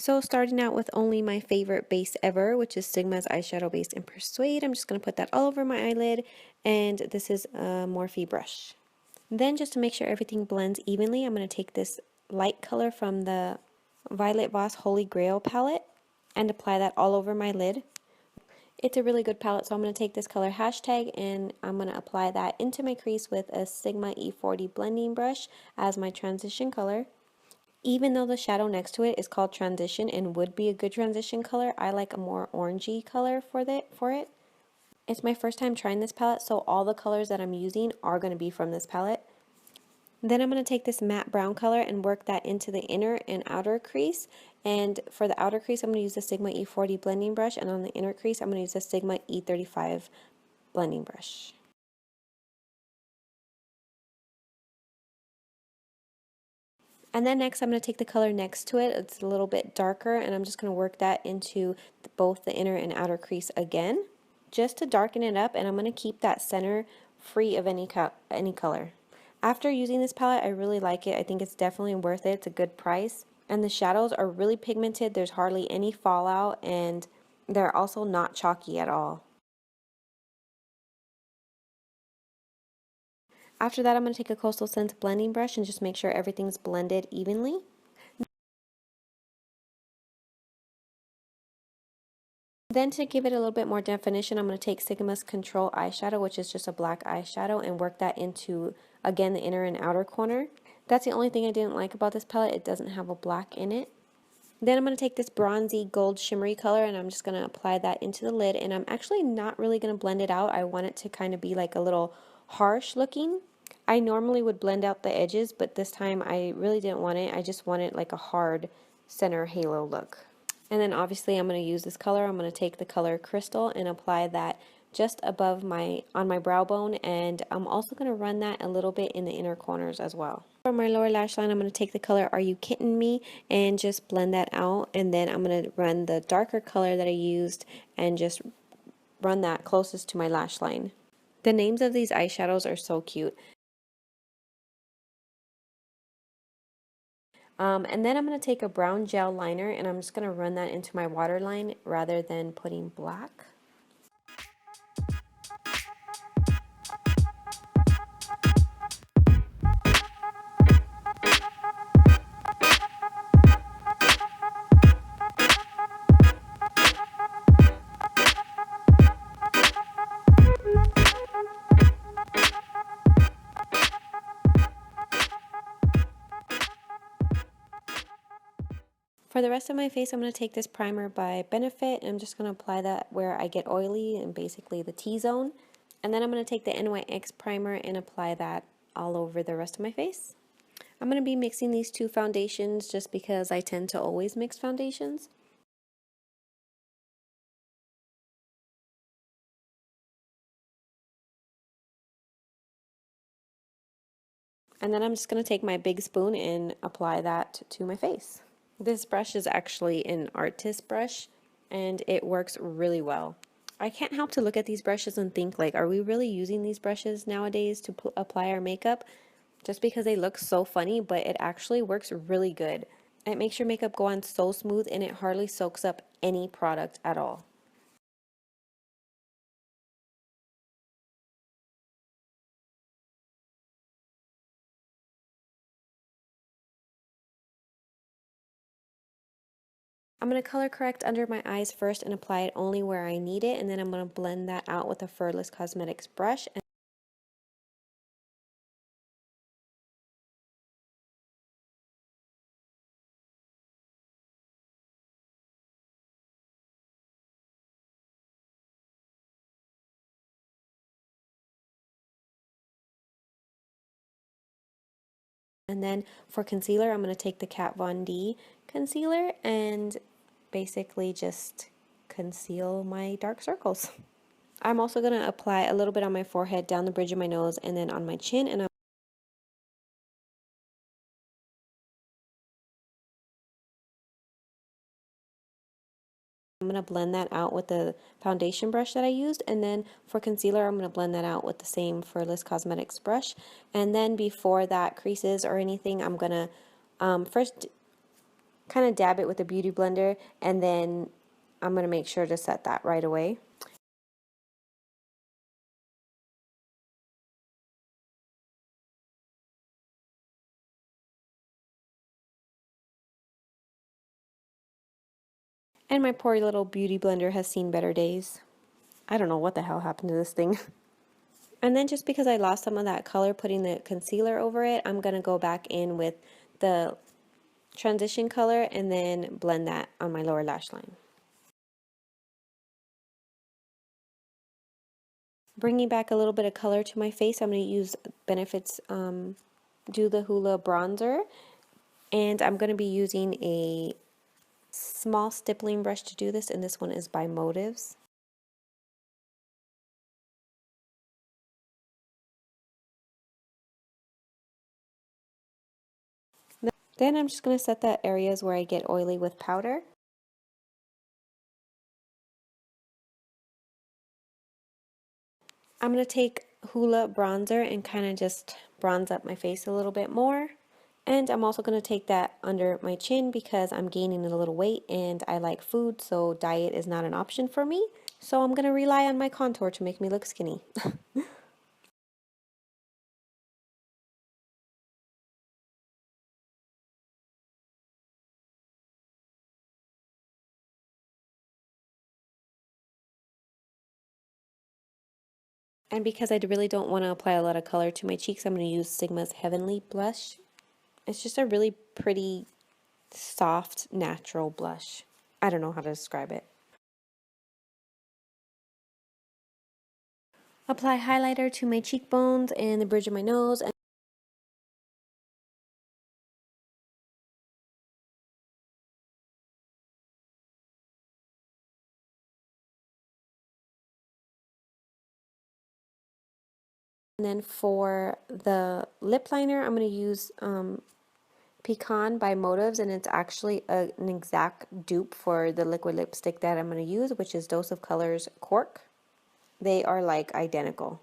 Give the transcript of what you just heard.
So starting out with only my favorite base ever, which is Sigma's eyeshadow base in Persuade. I'm just going to put that all over my eyelid, and this is a Morphe brush. Then just to make sure everything blends evenly, I'm going to take this light color from the Violet Voss Holy Grail palette and apply that all over my lid. It's a really good palette, so I'm going to take this color hashtag and I'm going to apply that into my crease with a Sigma E40 blending brush as my transition color. Even though the shadow next to it is called transition and would be a good transition color, I like a more orangey color for it. It's my first time trying this palette, so all the colors that I'm using are going to be from this palette. Then I'm going to take this matte brown color and work that into the inner and outer crease. And for the outer crease, I'm going to use the Sigma E40 blending brush, and on the inner crease, I'm going to use the Sigma E35 blending brush. And then next I'm going to take the color next to it. It's a little bit darker, and I'm just going to work that into both the inner and outer crease again, just to darken it up, and I'm going to keep that center free of any color. After using this palette, I really like it. I think it's definitely worth it. It's a good price. And the shadows are really pigmented. There's hardly any fallout, and they're also not chalky at all. After that, I'm going to take a Coastal Scents blending brush and just make sure everything's blended evenly. Then to give it a little bit more definition, I'm going to take Sigma's Control eyeshadow, which is just a black eyeshadow, and work that into, again, the inner and outer corner. That's the only thing I didn't like about this palette. It doesn't have a black in it. Then I'm going to take this bronzy gold shimmery color, and I'm just going to apply that into the lid, and I'm actually not really going to blend it out. I want it to kind of be like a little harsh looking. I normally would blend out the edges, but this time I really didn't want it. I just wanted like a hard center halo look. And then obviously I'm going to use this color. I'm going to take the color Crystal and apply that just above on my brow bone, and I'm also going to run that a little bit in the inner corners as well. For my lower lash line, I'm going to take the color Are You Kidding Me and just blend that out, and then I'm going to run the darker color that I used and just run that closest to my lash line. The names of these eyeshadows are so cute. And then I'm going to take a brown gel liner and I'm just going to run that into my waterline rather than putting black. For the rest of my face, I'm going to take this primer by Benefit, and I'm just going to apply that where I get oily and basically the T-zone. And then I'm going to take the NYX primer and apply that all over the rest of my face. I'm going to be mixing these two foundations just because I tend to always mix foundations. And then I'm just going to take my big spoon and apply that to my face. This brush is actually an artist brush, and it works really well. I can't help to look at these brushes and think, like, are we really using these brushes nowadays to apply our makeup? Just because they look so funny, but it actually works really good. It makes your makeup go on so smooth, and it hardly soaks up any product at all. I'm going to color correct under my eyes first and apply it only where I need it, and then I'm going to blend that out with a Gerard Cosmetics brush. And then for concealer, I'm going to take the Kat Von D concealer and basically just conceal my dark circles. I'm also going to apply a little bit on my forehead, down the bridge of my nose, and then on my chin, and I'm going to blend that out with the foundation brush that I used. And then for concealer, I'm going to blend that out with the same Gerard Cosmetics brush. And then before that creases or anything, I'm going to first kind of dab it with a beauty blender, and then I'm going to make sure to set that right away. And my poor little beauty blender has seen better days. I don't know what the hell happened to this thing. And then just because I lost some of that color putting the concealer over it, I'm going to go back in with the transition color and then blend that on my lower lash line. Bringing back a little bit of color to my face, I'm going to use Benefit's Do the Hoola bronzer, and I'm going to be using a small stippling brush to do this, and this one is by Motives. Then I'm just going to set that areas where I get oily with powder. I'm going to take Hoola bronzer and kind of just bronze up my face a little bit more. And I'm also going to take that under my chin because I'm gaining a little weight and I like food, so diet is not an option for me. So I'm going to rely on my contour to make me look skinny. And because I really don't want to apply a lot of color to my cheeks, I'm going to use Sigma's Heavenly Blush. It's just a really pretty, soft, natural blush. I don't know how to describe it. Apply highlighter to my cheekbones and the bridge of my nose. And then for the lip liner, I'm going to use Pecan by Motives, and it's actually an exact dupe for the liquid lipstick that I'm going to use, which is Dose of Colors Cork. They are like identical.